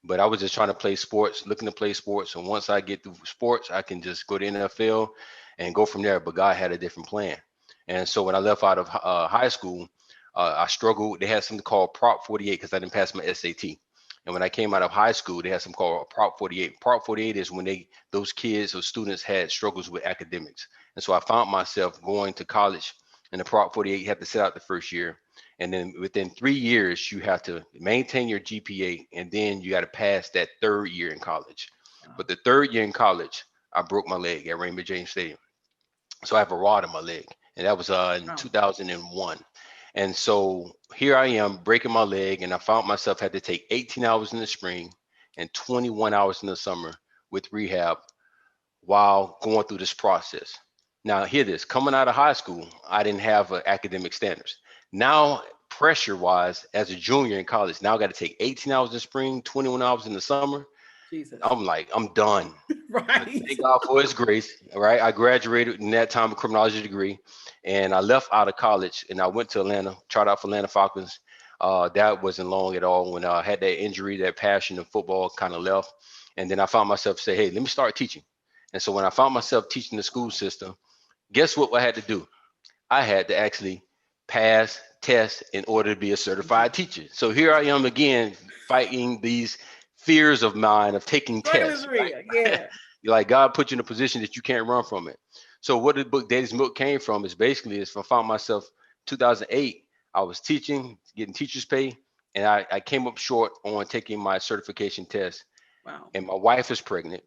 but I was just trying to play sports, looking to play sports. And once I get through sports, I can just go to NFL and go from there. But God had a different plan. And so when I left out of high school, I struggled. They had something called Prop 48 because I didn't pass my SAT. And when I came out of high school, they had something called Prop 48. Prop 48 is when those kids or students had struggles with academics. And so I found myself going to college, and the Prop 48, you have to sit out the first year. And then within 3 years, you have to maintain your GPA, and then you got to pass that third year in college. But the third year in college, I broke my leg at Raymond James Stadium. So I have a rod in my leg, and that was in 2001. And so here I am breaking my leg, and I found myself had to take 18 hours in the spring and 21 hours in the summer with rehab while going through this process. Now, hear this, coming out of high school, I didn't have academic standards. Now, pressure wise, as a junior in college, now I got to take 18 hours in the spring, 21 hours in the summer. Jesus. I'm like, I'm done. Right. Thank God for his grace. All right. I graduated in that time, a criminology degree, and I left out of college and I went to Atlanta, tried out for Atlanta Falcons. That wasn't long at all. When I had that injury, that passion of football kind of left. And then I found myself say, hey, let me start teaching. And so when I found myself teaching the school system, guess what I had to do? I had to actually pass tests in order to be a certified teacher. So here I am again, fighting these fears of mine of taking tests. Right? Yeah. Like God put you in a position that you can't run from it. So what the book Daddy's Milk came from is basically is I found myself 2008, I was teaching, getting teacher's pay, and I came up short on taking my certification test. Wow. And my wife was pregnant.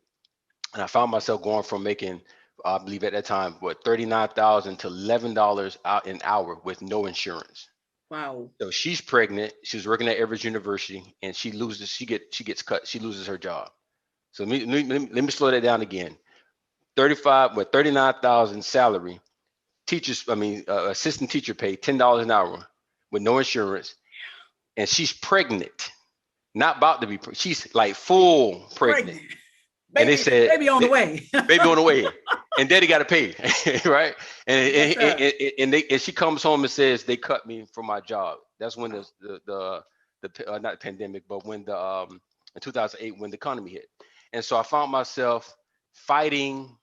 And I found myself going from making, I believe at that time, what, $39,000 to $11 out an hour with no insurance. Wow. So she's pregnant. She was working at Everett University, and she gets cut. She loses her job. So let me slow that down again. 39,000 salary. Assistant teacher pay $10 an hour with no insurance, and she's pregnant. Not about to be. She's like full pregnant. Baby, and they said, baby on the way. Baby on the way. And daddy got to pay, right? And she comes home and says they cut me from my job. That's when the not pandemic, but when in 2008 when the economy hit. And so I found myself facing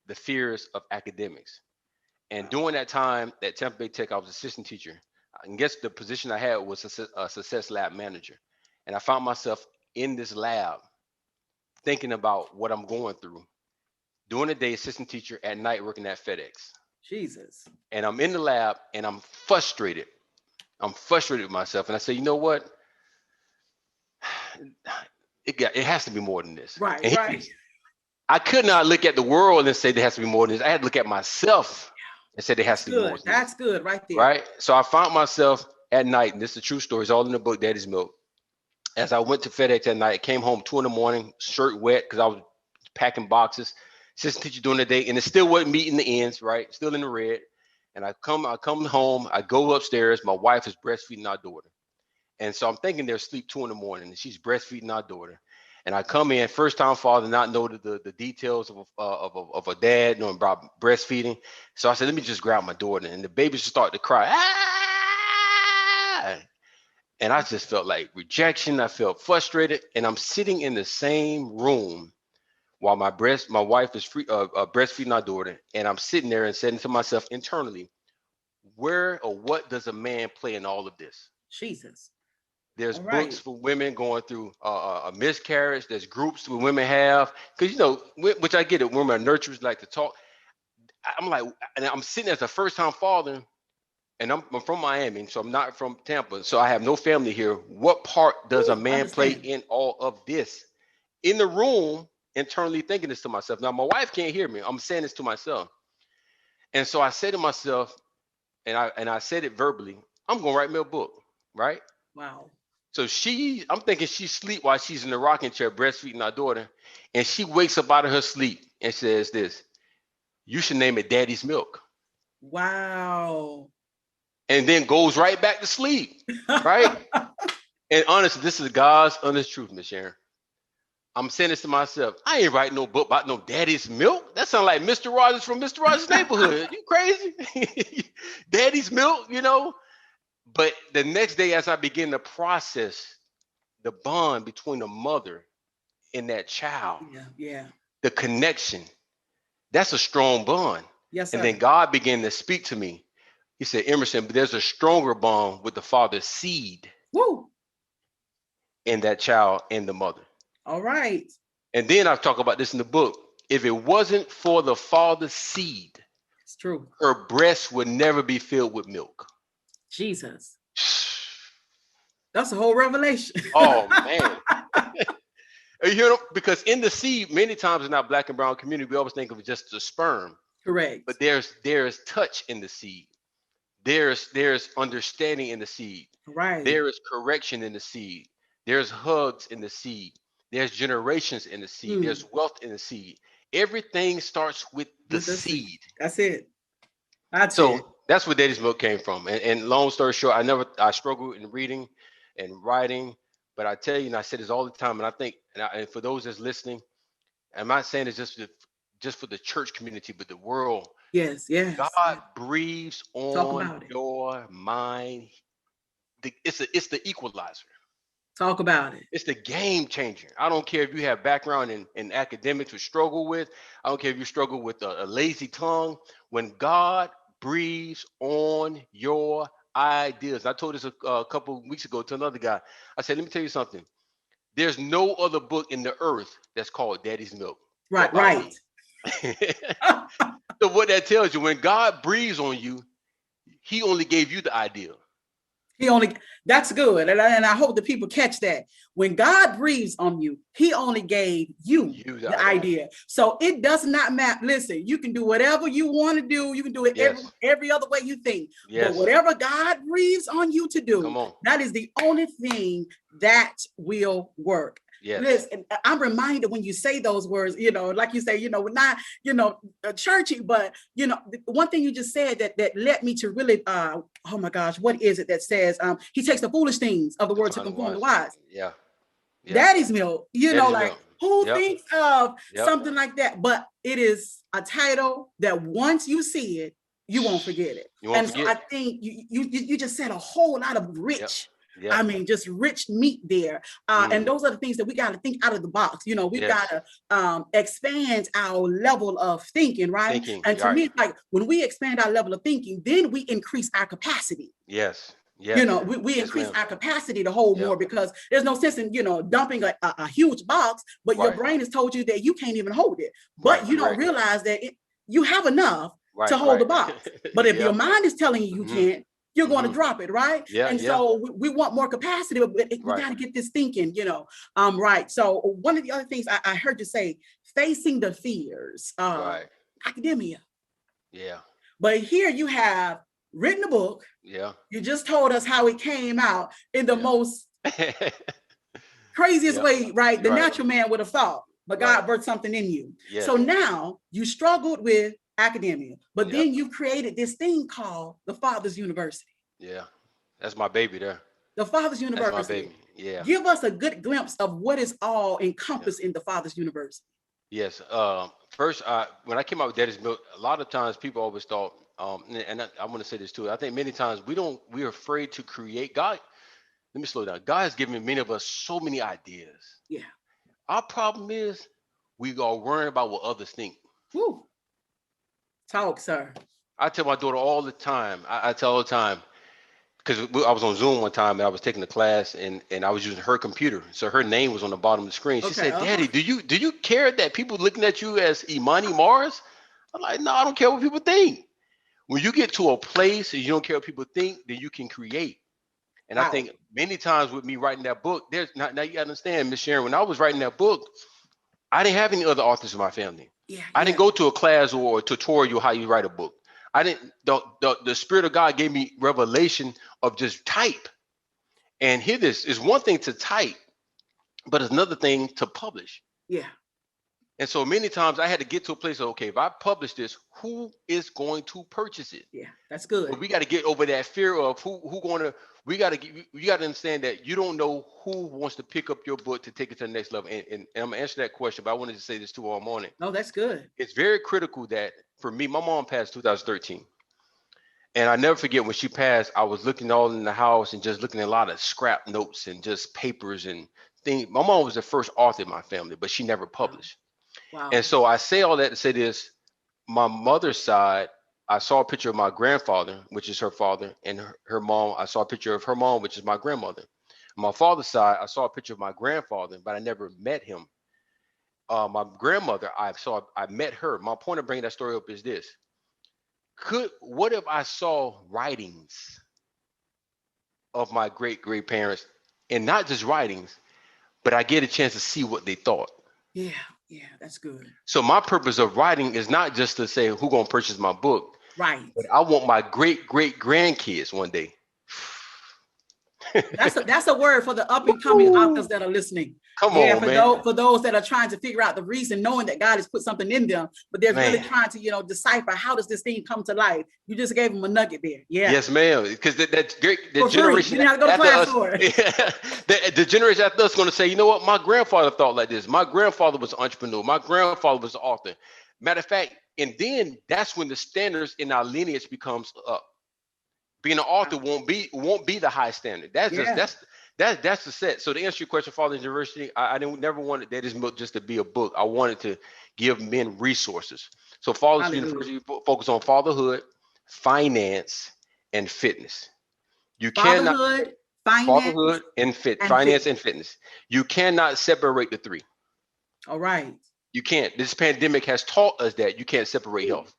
the fears of academics. And during that time at Tampa Bay Tech, I was assistant teacher. I guess the position I had was a success lab manager. And I found myself in this lab thinking about what I'm going through. During the day, assistant teacher, at night working at FedEx. Jesus. And I'm in the lab and I'm frustrated. I'm frustrated with myself. And I say, you know what? It has to be more than this. Right. I could not look at the world and say there has to be more than this. I had to look at myself and say there has to be more than this. That's good right there. Right. So I found myself at night, and this is a true story. It's all in the book, Daddy's Milk. As I went to FedEx at night, came home 2 a.m, shirt wet because I was packing boxes. Assistant teacher during the day, and it still wasn't meeting the ends, right? Still in the red. And I come home, I go upstairs. My wife is breastfeeding our daughter. And so I'm thinking they're asleep 2 a.m, and she's breastfeeding our daughter. And I come in, first time father, not know the details of a dad knowing about breastfeeding. So I said, let me just grab my daughter. And the baby just started to cry. Ah! And I just felt like rejection. I felt frustrated. And I'm sitting in the same room while my wife is breastfeeding our daughter. And I'm sitting there and saying to myself internally, where or what does a man play in all of this? Jesus. There's books for women going through a miscarriage. There's groups where women have, because, which I get it, women are nurturers, like to talk. I'm like, and I'm sitting as a first time father, and I'm from Miami, so I'm not from Tampa. So I have no family here. What part does a man play in all of this? In the room, internally thinking this to myself. Now, my wife can't hear me. I'm saying this to myself. And so I say to myself, and I said it verbally, I'm going to write me a book, right? Wow. So I'm thinking she's asleep while she's in the rocking chair breastfeeding our daughter. And she wakes up out of her sleep and says this, you should name it Daddy's Milk. Wow. And then goes right back to sleep, right? And honestly, this is God's honest truth, Miss Sharon. I'm saying this to myself. I ain't writing no book about no Daddy's Milk. That sounds like Mr. Rogers from Mr. Rogers' Neighborhood. You crazy? Daddy's Milk, But the next day, as I begin to process the bond between the mother and that child, Yeah. Yeah. the connection, that's a strong bond. Yes, And sir. then God began to speak to me. He said, Emerson, but there's a stronger bond with the father's seed Woo. in that child and the mother. All right. And then I talk about this in the book. If it wasn't for the father's seed, It's true. her breast would never be filled with milk. Jesus. That's a whole revelation. Oh man. You hear, because in the seed, many times in our black and brown community, we always think of just the sperm. Correct. But there's touch in the seed. There's understanding in the seed. Right. There is correction in the seed. There's hugs in the seed. There's generations in the seed. There's wealth in the seed. Everything starts with the seed. That's it. That's it. So that's where Daddy's Milk came from. And long story short, I struggled in reading and writing, but I tell you, and I say this all the time, and I think, and for those that's listening, I'm not saying it's just for the church community, but the world. Yes, yes. God breathes Talk on about it. your mind. It's the equalizer. Talk about it. It's the game changer. I don't care if you have background in academics to struggle with. I don't care if you struggle with a lazy tongue. When God breathes on your ideas. I told this a couple weeks ago to another guy. I said, let me tell you something. There's no other book in the earth that's called Daddy's Milk. Right, right. So what that tells you, when God breathes on you, he only gave you the idea. That's good. And I hope the people catch that. When God breathes on you, he only gave you the idea. So it does not matter. Listen, you can do whatever you want to do. You can do it every other way you think. But whatever God breathes on you to do, that is the only thing that will work. Yes. Listen, I'm reminded when you say those words, like you say, we're not, churchy, but, one thing you just said that led me to really, oh my gosh, what is it that says, he takes the foolish things of the world to conform the wise. Yeah. Daddy's Milk, who thinks of something like that? But it is a title that once you see it, you won't forget it. So I think you just said a whole lot of rich. I mean, just rich meat there. And those are the things that we got to think out of the box. We've got to expand our level of thinking, right? And to me, it's like when we expand our level of thinking, then we increase our capacity. Yes. We increase our capacity to hold more, because there's no sense in, dumping a huge box, but your brain has told you that you can't even hold it. But you don't realize that you have enough to hold the box. But if your mind is telling you you can't, you're going to drop it, right? So we want more capacity, but we got to get this thinking, right. So one of the other things I heard you say, facing the fears, academia. Yeah. But here you have written a book. Yeah. You just told us how it came out in the most craziest way, right? The natural man would have thought, but God birthed something in you. So now you struggled with academia, but then you created this thing called the Father's University. Yeah, that's my baby there. The Father's University. That's my baby. Yeah. Give us a good glimpse of what is all encompassed in the Father's University. Yes. First, when I came out with Daddy's Milk, a lot of times people always thought, and I want to say this too. I think many times we're afraid to create. God, let me slow down. God has given many of us so many ideas. Yeah. Our problem is we are worrying about what others think. Woo. Talk, sir. I tell my daughter all the time. I tell all the time, because I was on Zoom one time and I was taking a class and I was using her computer, so her name was on the bottom of the screen. She said, "Daddy, do you care that people looking at you as Imani Mars?" I'm like, "No, I don't care what people think." When you get to a place and you don't care what people think, then you can create. And I think many times with me writing that book, now you gotta understand, Miss Sharon, when I was writing that book, I didn't have any other authors in my family. I didn't go to a class or a tutorial how you write a book. I didn't. The Spirit of God gave me revelation of just type. And hear this: it's one thing to type, but it's another thing to publish. Yeah. And so many times I had to get to a place of, okay, if I publish this, who is going to purchase it? Yeah, that's good. But we got to get over that fear of who going to. You got to understand that you don't know who wants to pick up your book to take it to the next level. And I'm gonna answer that question, but I wanted to say this too all morning. No, that's good. It's very critical that for me, my mom passed 2013, And I never forget when she passed, I was looking all in the house and just looking at a lot of scrap notes and just papers and things. My mom was the first author in my family, but she never Wow. published. And Wow. so I say all that to say this: my mother's side, I saw a picture of my grandfather, which is her father, and her mom. I saw a picture of her mom, which is my grandmother. On my father's side, I saw a picture of my grandfather, but I never met him. My grandmother, I met her. My point of bringing that story up is this: what if I saw writings of my great great parents, and not just writings, but I get a chance to see what they thought? Yeah. Yeah. That's good. So my purpose of writing is not just to say who gonna purchase my book, Right. but I want my great great grandkids one day. That's a word for the up and coming authors that are listening. Come Yeah, on, man. for those that are trying to figure out the reason, knowing that God has put something in them, but they're really Man. trying to, decipher how does this thing come to life. You just gave them a nugget there. Yeah. Yes, ma'am. Because that's great. The For free. You generation didn't have to go to after class us, for it. the generation after us, going to say, you know what? My grandfather thought like this. My grandfather was an entrepreneur. My grandfather was an author. Matter of fact, and then that's when the standards in our lineage becomes up. Being an author won't be the high standard. Yeah. That's the set. So to answer your question, Father University, I didn't never wanted that is just to be a book. I wanted to give men resources. So Father's Hallelujah. University focus on fatherhood, finance, and fitness. You cannot Fatherhood, finance, fatherhood and and finance fitness. and fitness. You cannot separate the three. All right. You can't. This pandemic has taught us that you can't separate health.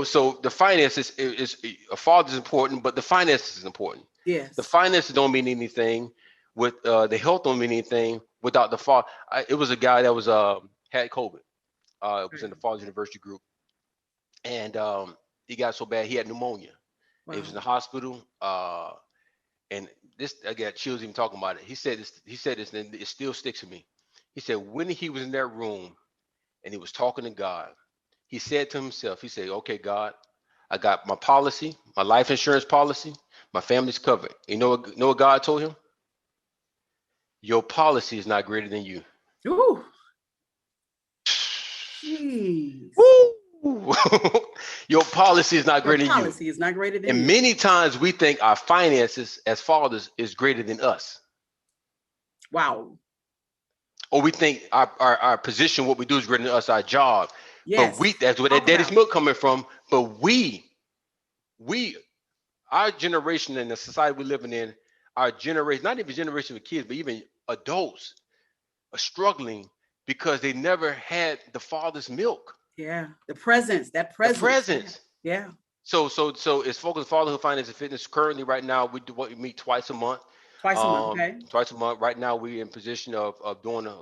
So the finances is a father is important, but the finances is important. The Yes. finances don't mean anything with the health don't mean anything without the father. It was a guy that was had COVID. It was in the Father's University group, and he got so bad he had pneumonia. And he was in Wow. the hospital. And this I got chills even talking about it. He said this. He said this, and it still sticks to me. He said when he was in that room and he was talking to God, he said to himself, he said, "Okay, God, I got my policy, my life insurance policy, my family's covered." You know what God told him? Your policy is not greater than you. Ooh. Jeez. Woo! Your policy is not Your greater than you. policy is not greater than And you. many times we think our finances as fathers is greater than us. Wow. Or we think our position, what we do is greater than us, our job. But Yes. that's where that Talk daddy's about it. milk coming from. But we, our generation and the society we're living in, our generation, not even generation of kids, but even adults are struggling because they never had the father's milk. Yeah. The presence, that The presence. presence. Yeah. So it's focused fatherhood, finance, and fitness. Currently, right now, we meet twice a month. Twice a month. Okay. Twice a month. Right now, we're in position of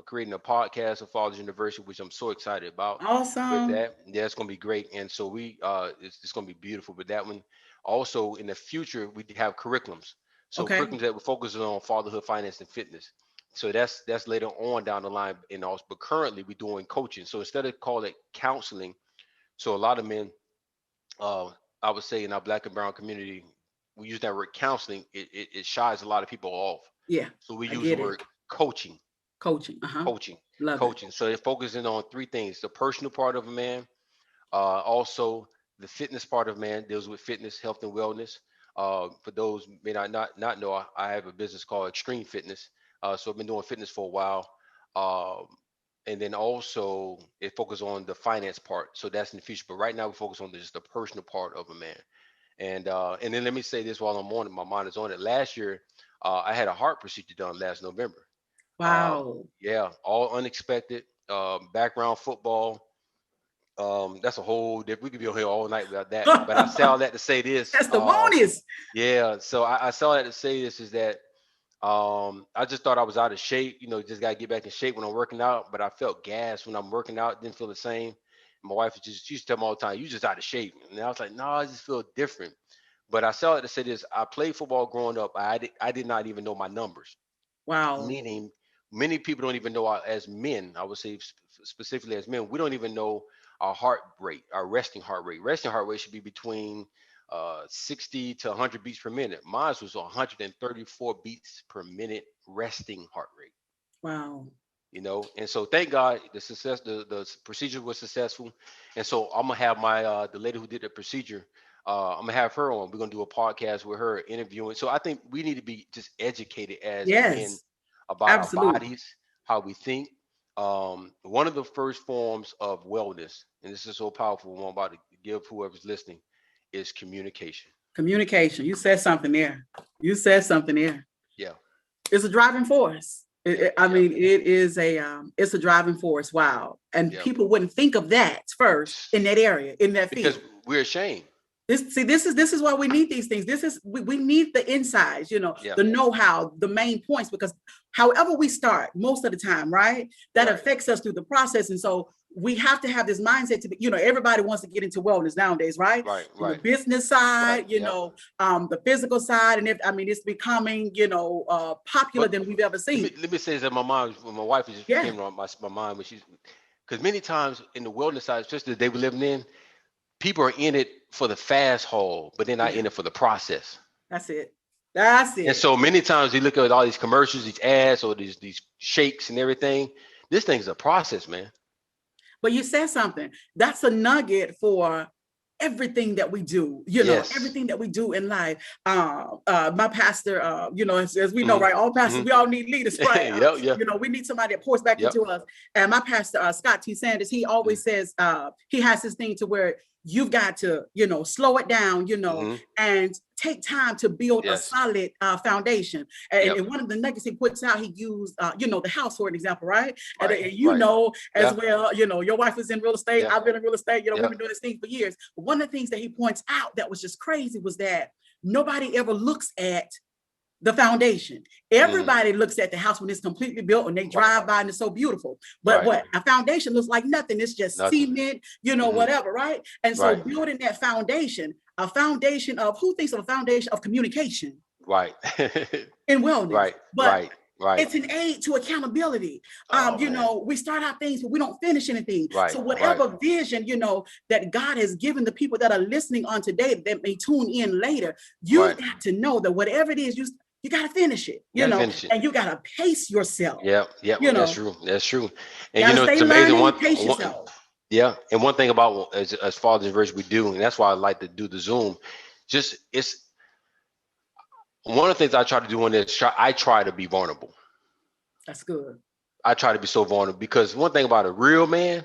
creating a podcast of Fathers University, which I'm so excited about. With Awesome. that, yeah, it's gonna be great. And so it's gonna be beautiful with that one. Also, in the future, we have curriculums. So Okay. curriculums that will focus on fatherhood, finance, and fitness. So that's later on down the line. And also, but currently we're doing coaching. So instead of call it counseling, so a lot of men uh, I would say in our black and brown community, we use that word counseling. It shies a lot of people off. Yeah. So we I use the get it. word coaching, Coaching. Uh-huh. coaching, Love it. coaching. So it's focusing on three things: the personal part of a man, also the fitness part of man deals with fitness, health, and wellness. For those may not know, I have a business called Extreme Fitness. So I've been doing fitness for a while. Um, and then also it focuses on the finance part. So that's in the future. But right now we focus on just the personal part of a man. And then let me say this while I'm on it, my mind is on it. Last year, I had a heart procedure done last November. Wow. Yeah, all unexpected. Background football. That's a whole different. We could be on here all night about that. But I say all that to say this. Testimonies. Yeah. So I say all that to say this is that I just thought I was out of shape. Just gotta get back in shape when I'm working out. But I felt gas when I'm working out. Didn't feel the same. My wife she used to tell me all the time, "You just out of shape." And I was like, "No, I just feel different." But I say all that to say this: I played football growing up. I did not even know my numbers. Wow. Meaning, many people don't even know as men. I would say specifically as men, we don't even know our heart rate, our resting heart rate. Resting heart rate should be between 60 to 100 beats per minute. Mine was 134 beats per minute resting heart rate. Wow. you know. And so thank God the procedure was successful. And so I'm gonna have my the lady who did the procedure. I'm gonna have her on. We're gonna do a podcast with her interviewing. So I think we need to be just educated as men Yes, about our absolutely. bodies, how we think. One of the first forms of wellness, and this is so powerful, what I'm about to give whoever's listening, is communication. Communication. You said something there. You said something there. Yeah. It's a driving force. I Yeah. mean, it is it's a driving force. Wow. And Yeah. people wouldn't think of that first in that area, in that field. Because we're ashamed. This is why we need these things. We need the insights, you know, the know-how, the main points, because however we start, most of the time, right, that affects us through the process. And so we have to have this mindset to be, you know, everybody wants to get into wellness nowadays, right? Right. The business side, you know, the physical side, and it's becoming, you know, popular than we've ever seen. Let me say that my mom, when my wife just came on my mind, when she's, because many times in the wellness side, especially the day we're living in, people are in it for the fast haul, but they're not in it for the process. That's it. That's it. And so many times you look at all these commercials, these ads, or these shakes and everything. This thing's a process, man. But you said something. That's a nugget for everything that we do, you know, everything that we do in life. My pastor, you know, as we know, right, all pastors, we all need leaders, right? You know, we need somebody that pours back into us. And my pastor, Scott T. Sanders, he always says, he has this thing to where you've got to, you know, slow it down, you know, and take time to build a solid foundation. And one of the nuggets he puts out, he used, you know, the house for an example, right? And you know, as well, you know, your wife is in real estate. I've been in real estate, you know, we've been doing this thing for years. But one of the things that he points out that was just crazy was that nobody ever looks at the foundation. Everybody looks at the house when it's completely built and they drive by and it's so beautiful. But what a foundation looks like nothing. It's just cement, you know, whatever, right? And so building that foundation, a foundation of, who thinks of a foundation of communication? Right. In wellness. Right. It's an aid to accountability. You know, we start out things, but we don't finish anything. So whatever vision, you know, that God has given the people that are listening on today, that may tune in later, you got to know that whatever it is, you got to finish it, you know, and you got to pace yourself. Yeah. You know? That's true. And you know, it's amazing. And one thing about as Father's Verse we do, and that's why I like to do the Zoom, just it's one of the things I try to do on this, I try to be vulnerable. That's good. I try to be so vulnerable, because one thing about a real man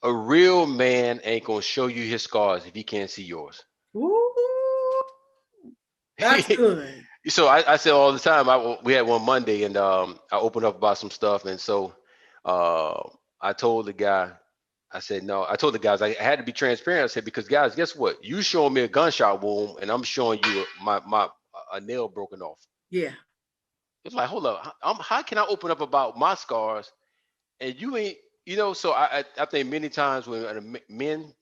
ain't gonna show you his scars if he can't see yours. Ooh, that's good. So I say all the time, we had one Monday, and I opened up about some stuff, and so I told the guy, I told the guys I had to be transparent. I said, because guys, guess what? You showing me a gunshot wound, and I'm showing you a nail broken off. Yeah. It's like, hold up, how can I open up about my scars, and you ain't, you know? So I think many times when men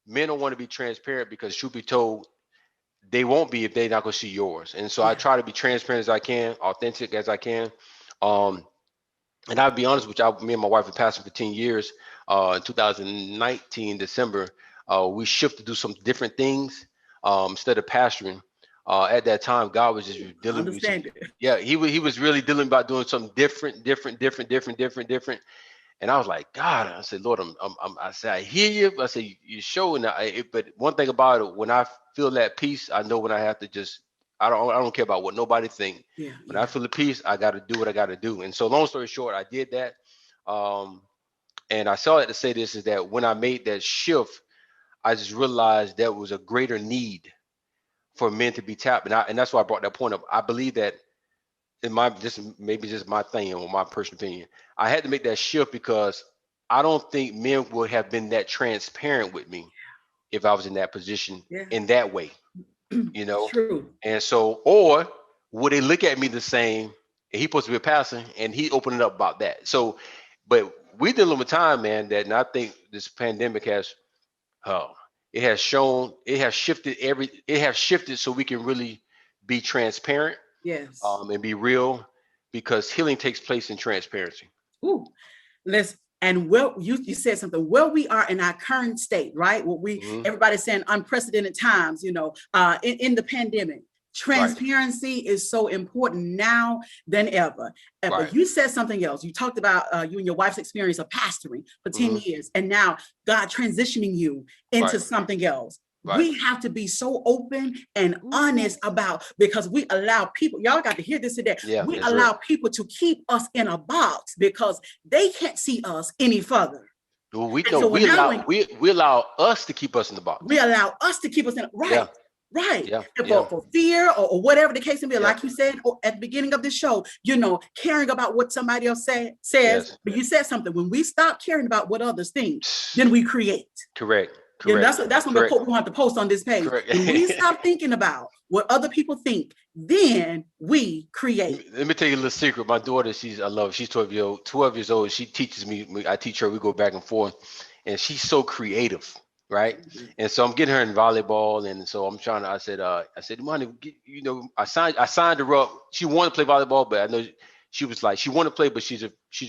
don't want to be transparent, because truth be told, they won't be if they're not gonna see yours. And so I try to be transparent as I can, authentic as I can. And I'll be honest with you, me and my wife have pastored for 10 years. In 2019, December, we shifted to do some different things instead of pastoring. At that time, God was just dealing with he was really dealing about doing something different. And I was like, God, I said, Lord, I said, I hear you. I said, you're showing that. But one thing about it, when I feel that peace, I know when I have to just, I don't care about what nobody think. When I feel the peace, I got to do what I got to do. And so long story short, I did that. And I saw it to say this, is that when I made that shift, I just realized there was a greater need for men to be tapped. And that's why I brought that point up. I believe that in maybe just my thing or my personal opinion, I had to make that shift, because I don't think men would have been that transparent with me if I was in that position in that way, you know? True. And so, or would they look at me the same, and he supposed to be a pastor, and he opened up about that. So, but we dealing with time, man, and I think this pandemic has, it has shifted so we can really be transparent. Yes. And be real, because healing takes place in transparency. Ooh, you said something. Where we are in our current state, right? What everybody's saying unprecedented times, you know, in the pandemic. Transparency is so important now than ever. But you said something else. You talked about you and your wife's experience of pastoring for 10 years, and now God transitioning you into something else. We have to be so open and honest about, because we allow people, y'all got to hear this today. We allow people to keep us in a box because they can't see us any further. Well, we know we allow us to keep us in the box. We allow us to keep us in for fear or whatever the case may be. Like you said at the beginning of the show, caring about what somebody else says. But you said something. When we stop caring about what others think, then we create. Correct. That's what we have to post on this page. When we stop thinking about what other people think, then we create. Let me tell you a little secret. My daughter, I love her. She's 12 years old. She teaches me. I teach her. We go back and forth, and she's so creative, right? And so I'm getting her in volleyball, and so I'm trying to. I said, "Money, I signed her up. She wanted to play volleyball, but I know." She was like, she wanted to play, but she's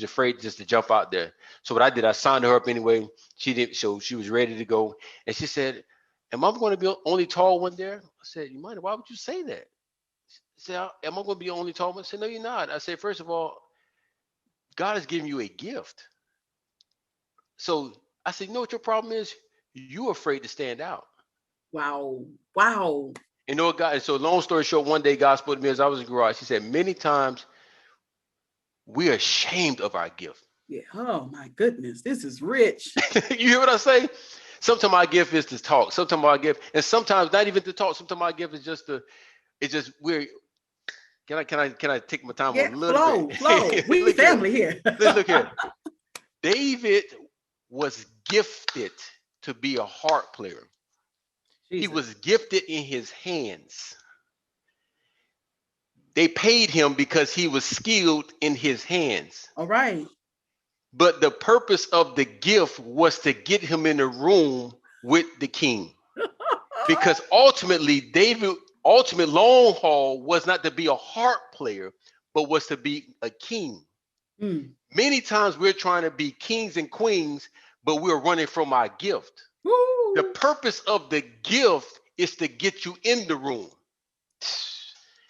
afraid just to jump out there. So what I did, I signed her up anyway. She didn't, so she was ready to go. And she said, "Am I going to be the only tall one there?" I said, "You mind? Why would you say that?" She said, "Am I going to be the only tall one?" I said, "No, you're not." I said, "First of all, God has given you a gift." So I said, "You know what your problem is? You're afraid to stand out." Wow. You know what, God? So long story short, one day God spoke to me as I was in the garage. He said, "Many times we're ashamed of our gift." Yeah. Oh my goodness, this is rich. You hear what I say? Sometimes our gift is to talk. Sometimes our gift, and sometimes not even to talk. Sometimes our gift is just we're. Can I take my time on a little bit? Flow. We family here. Look here. David was gifted to be a harp player. Jesus. He was gifted in his hands. They paid him because he was skilled in his hands. All right. But the purpose of the gift was to get him in the room with the king. Because ultimately, ultimate long haul was not to be a harp player, but was to be a king. Many times we're trying to be kings and queens, but we're running from our gift. Woo. The purpose of the gift is to get you in the room.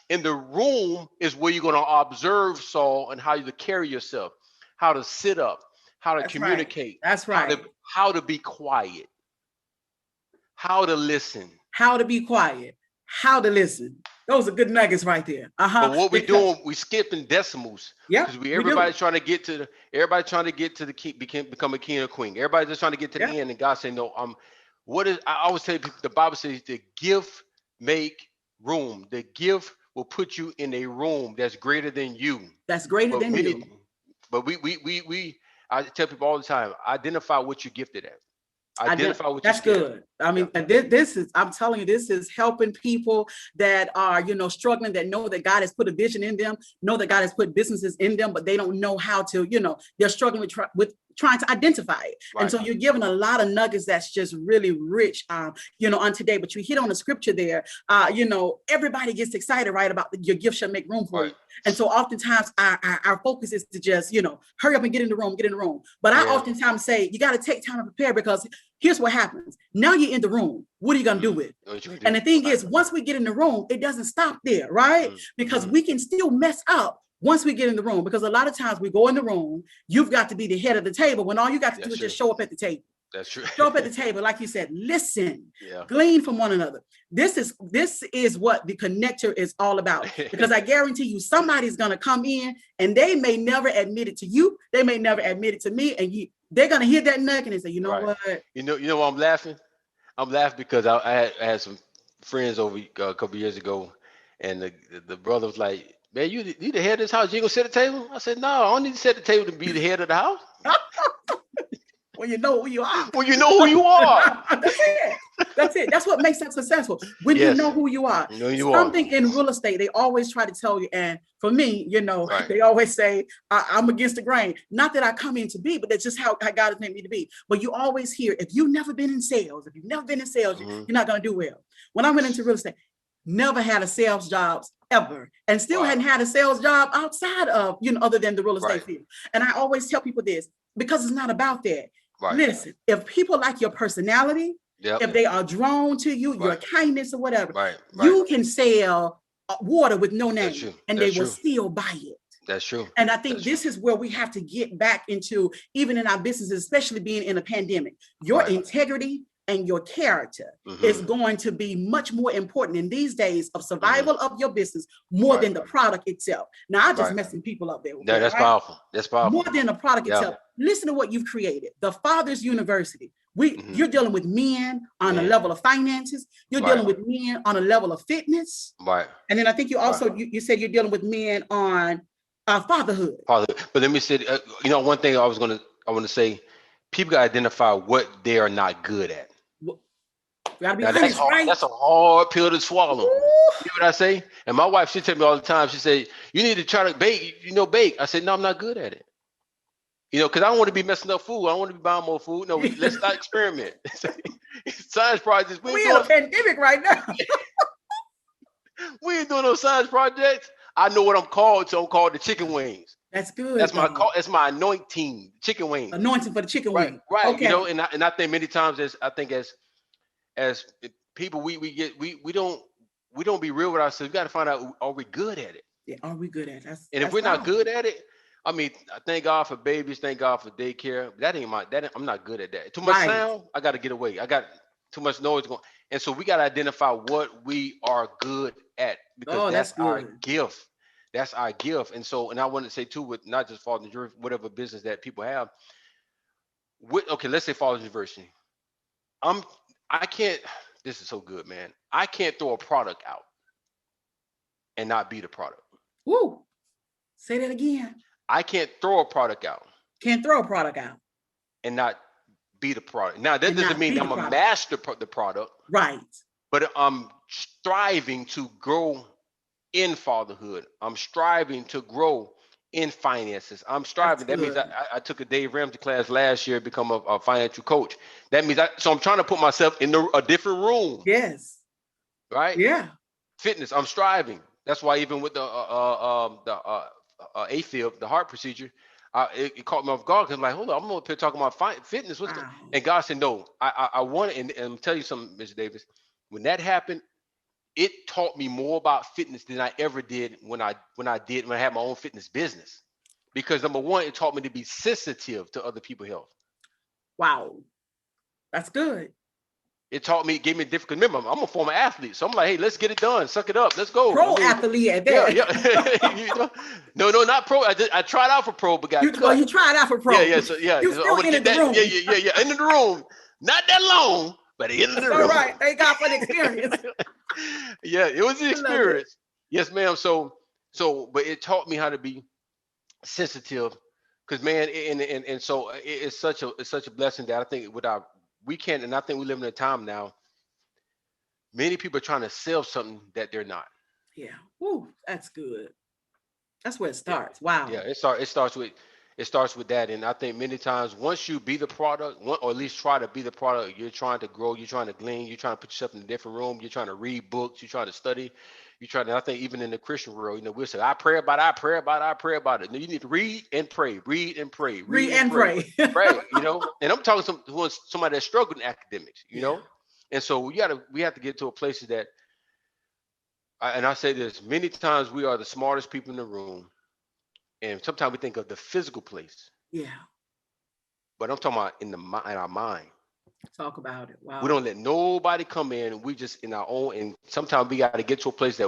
In the room is where you're going to observe Saul and how you carry yourself, how to sit up, how to communicate. That's right. How to be quiet, how to listen. How to be quiet, how to listen. Those are good nuggets right there. But what we're doing, we skipping decimals. Yeah. Because everybody's trying to get to the king, become a king or queen. Everybody's just trying to get to the end, and God saying, "No, I always say the Bible says the gift make room. The gift will put you in a room that's greater than you. That's greater than you. But I tell people all the time, identify what you're gifted at. Identify what you're good. At. I mean, I'm telling you, this is helping people that are, struggling, that know that God has put a vision in them, know that God has put businesses in them, but they don't know how to, they're struggling with trying to identify it. Right. And so you're giving a lot of nuggets that's just really rich, on today. But you hit on the scripture there. Everybody gets excited, right, about your gift shall make room for you. And so oftentimes our focus is to just, hurry up and get in the room. But I oftentimes say, you got to take time to prepare, because here's what happens. Now you're in the room. What are you going to do with it? And the thing is, once we get in the room, it doesn't stop there, right? Because we can still mess up once we get in the room, because a lot of times we go in the room, you've got to be the head of the table, when all you got to do is just show up at the table. That's true. Show up at the table, like you said, listen, glean from one another. This is what the connector is all about. Because I guarantee you, somebody's going to come in and they may never admit it to you. They may never admit it to me. And they're going to hear that nugget and say, you know what? You know why I'm laughing? I'm laughing because I had some friends over a couple years ago, and the brother was like, "Man, you the head of this house. You ain't gonna set the table?" I said, "No, I don't need to set the table to be the head of the house." When you know who you are. When you know who you are. That's it. That's what makes them successful. When you know who you are. Something in real estate, they always try to tell you. And for me, they always say, I'm against the grain. Not that I come in to be, but that's just how God has made me to be. But you always hear, if you've never been in sales, you're not going to do well. When I went into real estate, never had a sales job ever, and still hadn't had a sales job outside of, other than the real estate field. And I always tell people this, because it's not about that. Right. Listen, if people like your personality, if they are drawn to you, your kindness or whatever, you can sell water with no name, and they will still buy it. That's true. And I think this is where we have to get back into, even in our businesses, especially being in a pandemic, your integrity and your character is going to be much more important in these days of survival of your business, more than the product itself. Now, I'm just messing people up there. Okay, that's powerful. That's powerful. More than the product itself. Listen to what you've created. The Father's University. You're dealing with men on a level of finances. You're dealing with men on a level of fitness. Right. And then I think you also, you said you're dealing with men on fatherhood. But let me say, one thing I want to say, people got to identify what they are not good at. That's a hard pill to swallow. Ooh. You know what I say? And my wife, she tell me all the time, she said, you need to try to bake, bake. I said, no, I'm not good at it. Because I don't want to be messing up food. I don't want to be buying more food. No, let's not experiment. Science projects. We're in a pandemic right now. We ain't doing no science projects. I know what I'm called, so I'm called the chicken wings. That's good. That's my anointing, chicken wings. Anointing for the chicken wings. Right. Okay. And I think many times as people we don't be real with ourselves. We got to find out, are we good at it? Yeah, are we good at it? If we're not good at it, I mean, thank God for babies, thank God for daycare. I'm not good at that. Too much sound, I got to get away. I got too much noise going. And so we got to identify what we are good at, because that's our gift. That's our gift. And I want to say too, with not just Father's University, whatever business that people have. Let's say Father's University. I can't. This is so good, man. I can't throw a product out and not be the product. Woo! Say that again. I can't throw a product out. Can't throw a product out and not be the product. Now that doesn't mean I'm a master the product, right? But I'm striving to grow in fatherhood. I'm striving to grow in finances. I'm striving. That means I took a Dave Ramsey class last year to become a financial coach. That means so I'm trying to put myself in a different room. Yes. Right. Yeah. Fitness. I'm striving. That's why even with the AFib, the heart procedure, it caught me off guard, because I'm like, hold on, I'm up here talking about fitness. And God said, no, I want it. And I'm telling you something, Mr. Davis, when that happened, it taught me more about fitness than I ever did when I had my own fitness business. Because number one, it taught me to be sensitive to other people's health. Wow. That's good. It gave me a different, remember, I'm a former athlete. So I'm like, hey, let's get it done. Suck it up. Let's go. Athlete at that. Yeah. No, not pro. I tried out for pro, but got cut. You tried out for pro. Yeah. So you still in the room. Yeah. In the room. Not that long, but in the room. All right. Thank God for the experience. Yeah, it was an experience. Yes, ma'am. So, but it taught me how to be sensitive, because man, and so it's such a blessing that I think we can't, and I think we live in a time now, many people are trying to sell something that they're not. Yeah. Woo, that's good. That's where it starts. Wow. Yeah, it starts with that. And I think many times once you be the product, or at least try to be the product, you're trying to grow, you're trying to glean, you're trying to put yourself in a different room, you're trying to read books, you're trying to study, I think even in the Christian world, we'll say, I pray about it. No, you need to read and pray. Right. And I'm talking to somebody that's struggling in academics, And so we have to get to a place that, and I say this, many times we are the smartest people in the room. And sometimes we think of the physical place. Yeah. But I'm talking about in our mind. Talk about it. Wow. We don't let nobody come in. We just in our own. And sometimes we got to get to a place that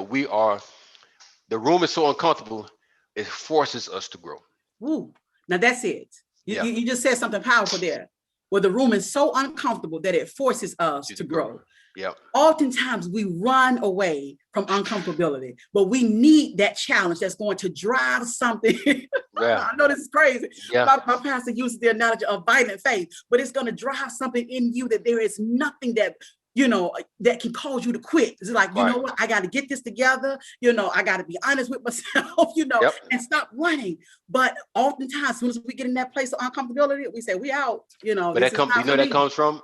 the room is so uncomfortable, it forces us to grow. Woo. Now that's it. You just said something powerful there. Where the room is so uncomfortable that it forces us to grow. Yeah. Oftentimes we run away from uncomfortability, but we need that challenge that's going to drive something. Yeah. I know this is crazy. Yeah. My pastor uses the analogy of violent faith, but it's going to drive something in you that there is nothing that, that can cause you to quit. It's like, you know what? I got to get this together. I got to be honest with myself, and stop running. But oftentimes, as soon as we get in that place of uncomfortability, we say, we out, But that comes from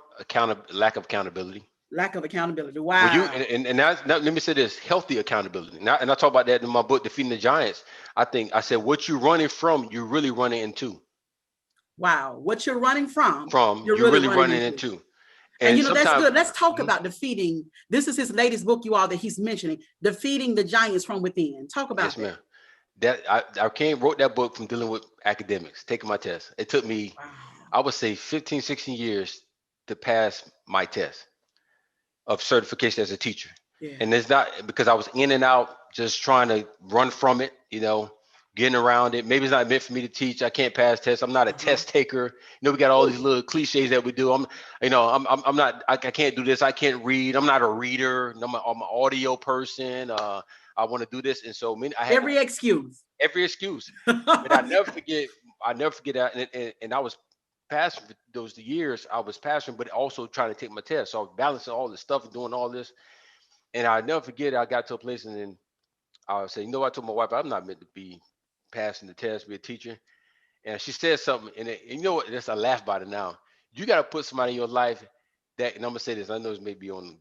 lack of accountability. Lack of accountability. Wow. And now, let me say this: healthy accountability. And I talk about that in my book, Defeating the Giants. I said, what you're running from, you're really running into. Wow. What you're running from, you're really running into. And you know, that's good. Let's talk about defeating. This is his latest book, you all, that he's mentioning, Defeating the Giants from Within. Talk about that. That I wrote that book from dealing with academics, taking my test. It took me, I would say 15, 16 years to pass my test of certification as a teacher. Yeah. And it's not because I was in and out, just trying to run from it, you know, getting around it. Maybe it's not meant for me to teach. I can't pass tests. I'm not a test taker. You know, we got all these little cliches that we do. I'm not, I can't do this. I can't read. I'm not a reader. I'm an audio person. I want to do this. And so I had every excuse. But I never forget that. And I was passing those years. I was passing, but also trying to take my test. So I was balancing all this stuff and doing all this. And I never forget, I got to a place and then I would say, I told my wife, I'm not meant to be passing the test, be a teacher. And she said something, and you know what? I laugh about it now. You got to put somebody in your life that, and I'm gonna say this, I know this may be on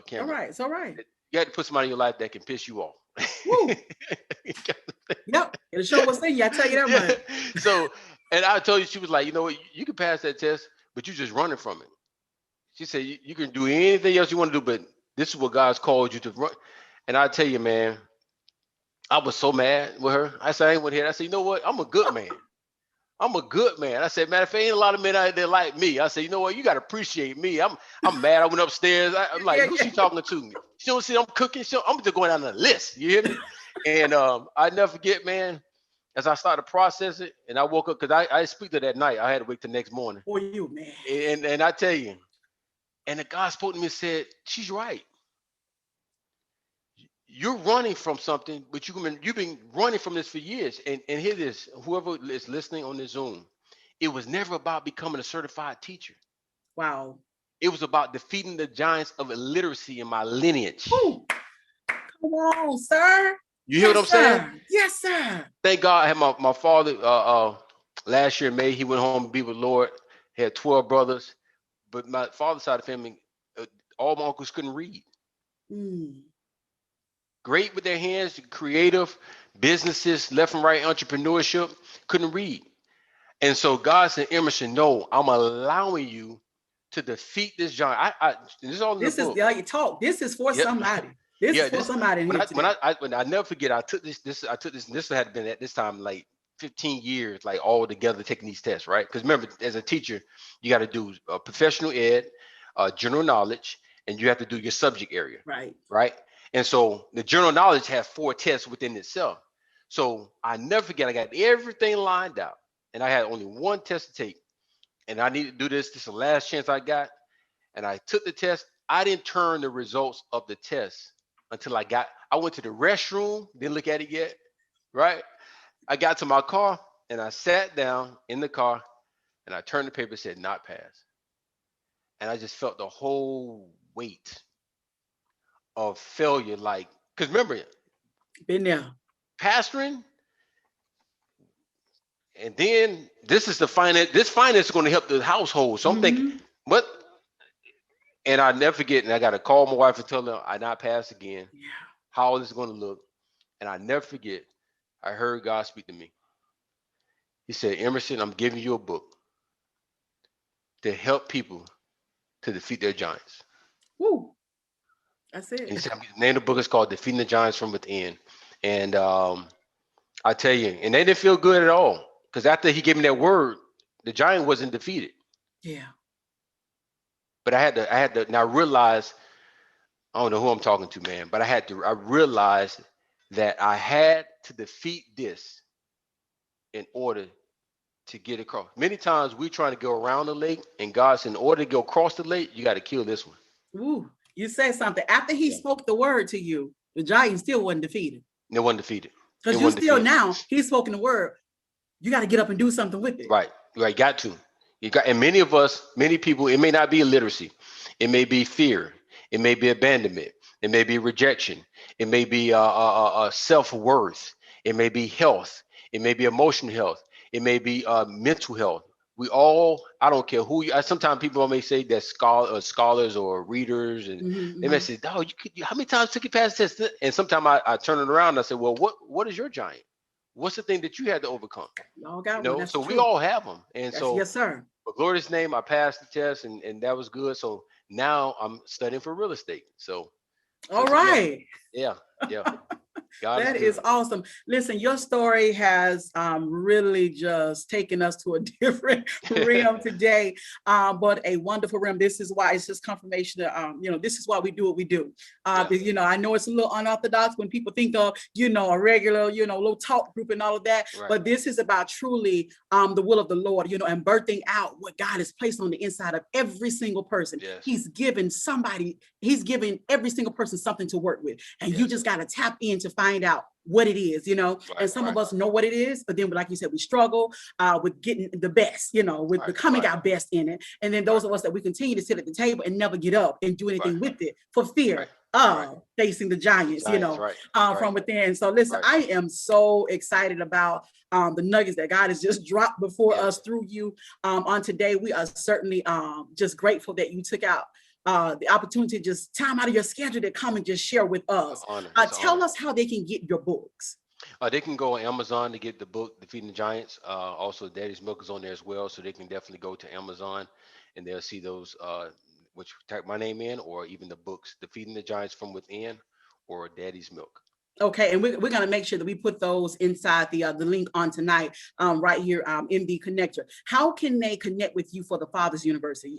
camera. All right, it's all right. You got to put somebody in your life that can piss you off. Woo. Yep, it'll show what's in you. I tell you that much. So, and I told you, she was like, you know what? You can pass that test, but you're just running from it. She said, you can do anything else you want to do, but this is what God's called you to run. And I tell you, man, I was so mad with her. I said, I ain't with her. I said, you know what? I'm a good man. I said, man, if there ain't a lot of men out there like me, I said, you know what? You got to appreciate me. I'm mad. I went upstairs. I'm like, who's she talking to me? She don't see I'm cooking. I'm just going down the list. You hear me? And I never forget, man, as I started to process it, and I woke up, because I speak to that night. I had to wait the next morning. For you, man. And I tell you, and the God spoke to me and said, she's right. You're running from something, but you've been running from this for years. And hear this, whoever is listening on this Zoom, it was never about becoming a certified teacher. Wow. It was about defeating the giants of illiteracy in my lineage. Ooh. Come on, sir. You hear what I'm saying? Yes, sir. Thank God I had my father last year in May. He went home to be with the Lord. He had 12 brothers. But my father's side of the family, all my uncles couldn't read. Great with their hands, creative, businesses, left and right entrepreneurship, couldn't read. And so God said, Emerson, no, I'm allowing you to defeat this giant. This is all in the book. You talk. This is for somebody. This is for somebody. When I never forget, I took this. This had been at this time like 15 years, like all together taking these tests, right? Because remember, as a teacher, you got to do professional ed, general knowledge, and you have to do your subject area. Right. And so the general knowledge has 4 tests within itself. So I never forget, I got everything lined out and I had only one test to take. And I need to do this. This is the last chance I got. And I took the test. I didn't turn the results of the test until I went to the restroom, didn't look at it yet. Right. I got to my car and I sat down in the car and I turned the paper and said, not pass. And I just felt the whole weight of failure, like, because remember, been there, pastoring, and then this is the finance. This finance is going to help the household. So I'm thinking, what? And I never forget. And I got to call my wife and tell her I not passed again. Yeah. How this is going to look. And I never forget. I heard God speak to me. He said, Emerson, I'm giving you a book to help people to defeat their giants. Woo. That's it. He said, the name of the book is called Defeating the Giants from Within. And I tell you, and they didn't feel good at all. Because after he gave me that word, the giant wasn't defeated. Yeah. But I had to, and I realized, I don't know who I'm talking to, man, but I realized that I had to defeat this in order to get across. Many times we trying to go around the lake, and God said, in order to go across the lake, you got to kill this one. Ooh. You said something. After he spoke the word to you, the giant still wasn't defeated. It wasn't defeated. Because you still now, he's spoken the word. You got to get up and do something with it. Right. Got to. And many people, it may not be illiteracy. It may be fear. It may be abandonment. It may be rejection. It may be self-worth. It may be health. It may be emotional health. It may be mental health. We all, I don't care who you, sometimes people may say that scholars or readers, and they may say, oh, how many times took you past this? And sometimes I turn it around and I say, well, what is your giant? What's the thing that you had to overcome? Y'all got one. That's so true. We all have them. And so, yes, sir. But glory to his name, I passed the test and that was good. So now I'm studying for real estate. So All it's a blessing. right. Yeah. God That is good. is awesome. Listen, your story has really just taken us to a different realm today, but a wonderful realm. This is why it's just confirmation that, this is why we do what we do. I know it's a little unorthodox when people think of, a regular, little talk group and all of that, but this is about truly the will of the Lord, and birthing out what God has placed on the inside of every single person. Yes. He's given every single person something to work with, and you just got to tap in to find out what it is, and some of us know what it is, but then like you said, we struggle with getting the best, with becoming our best in it. And then those of us that we continue to sit at the table and never get up and do anything with it for fear of facing the giants, from within. So listen, I am so excited about the nuggets that God has just dropped before us through you on today. We are certainly just grateful that you took out the opportunity to just time out of your schedule to come and just share with us. Tell us how they can get your books. They can go on Amazon to get the book, Defeating the Giants. Also, Daddy's Milk is on there as well, so they can definitely go to Amazon and they'll see those, which type my name in, or even the books, Defeating the Giants from Within or Daddy's Milk. Okay, and we're going to make sure that we put those inside the link on tonight, right here in the connector. How can they connect with you for the Fathers University?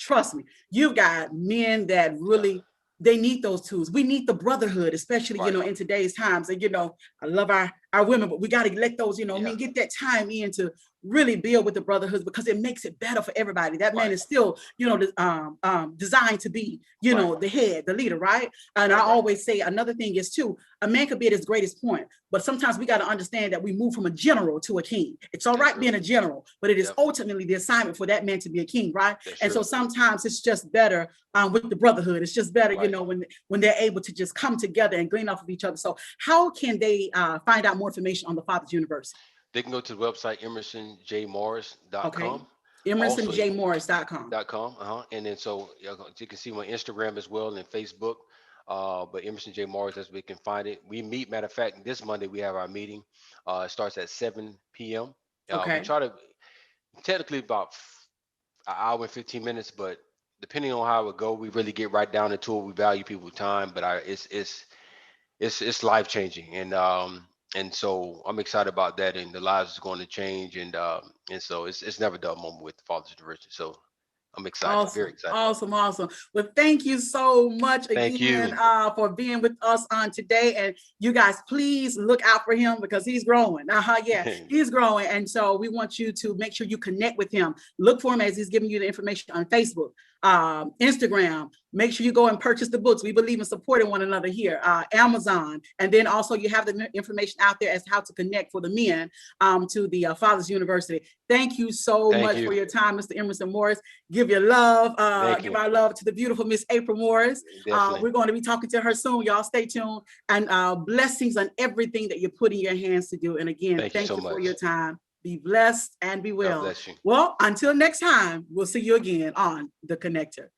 Trust me, you've got men that really, they need those tools. We need the brotherhood, especially, in today's times. And, I love our women, but we got to let those, men get that time in to really build with the brotherhoods, because it makes it better for everybody. That man is still, designed to be, the head, the leader, right? And I always say another thing is too, a man could be at his greatest point, but sometimes we got to understand that we move from a general to a king. It's all right being a general, but it is ultimately the assignment for that man to be a king, right? And so sometimes it's just better with the brotherhood. It's just better, when they're able to just come together and glean off of each other. So how can they find out more information on the Fathers University? They can go to the website emersonjmorris.com. Okay. emersonjmorris.com. And then so you can see my Instagram as well and Facebook. But Emerson J. Morris, that's where we can find it. We meet, matter of fact, this Monday we have our meeting. It starts at 7 p.m. We try to, technically about an hour and 15 minutes, but depending on how it would go, we really get right down into it. We value people's time, but it's life changing. And so I'm excited about that, and the lives is going to change, and so it's never a dull moment with the Fathers University. So I'm excited, very excited. Awesome. Well, thank you so much again for being with us on today. And you guys, please look out for him because he's growing. He's growing. And so we want you to make sure you connect with him. Look for him as he's giving you the information on Facebook, Instagram. Make sure you go and purchase the books. We believe in supporting one another here. Amazon. And then also you have the information out there as how to connect for the men to the Fathers University. Thank you so much for your time, Mr. Emerson Morris. Give your love. Give our love to the beautiful Miss April Morris. We're going to be talking to her soon. Y'all stay tuned. And blessings on everything that you're putting your hands to do. And again, thank you for your time. Be blessed and be well. God bless you. Well, until next time, we'll see you again on The Connector.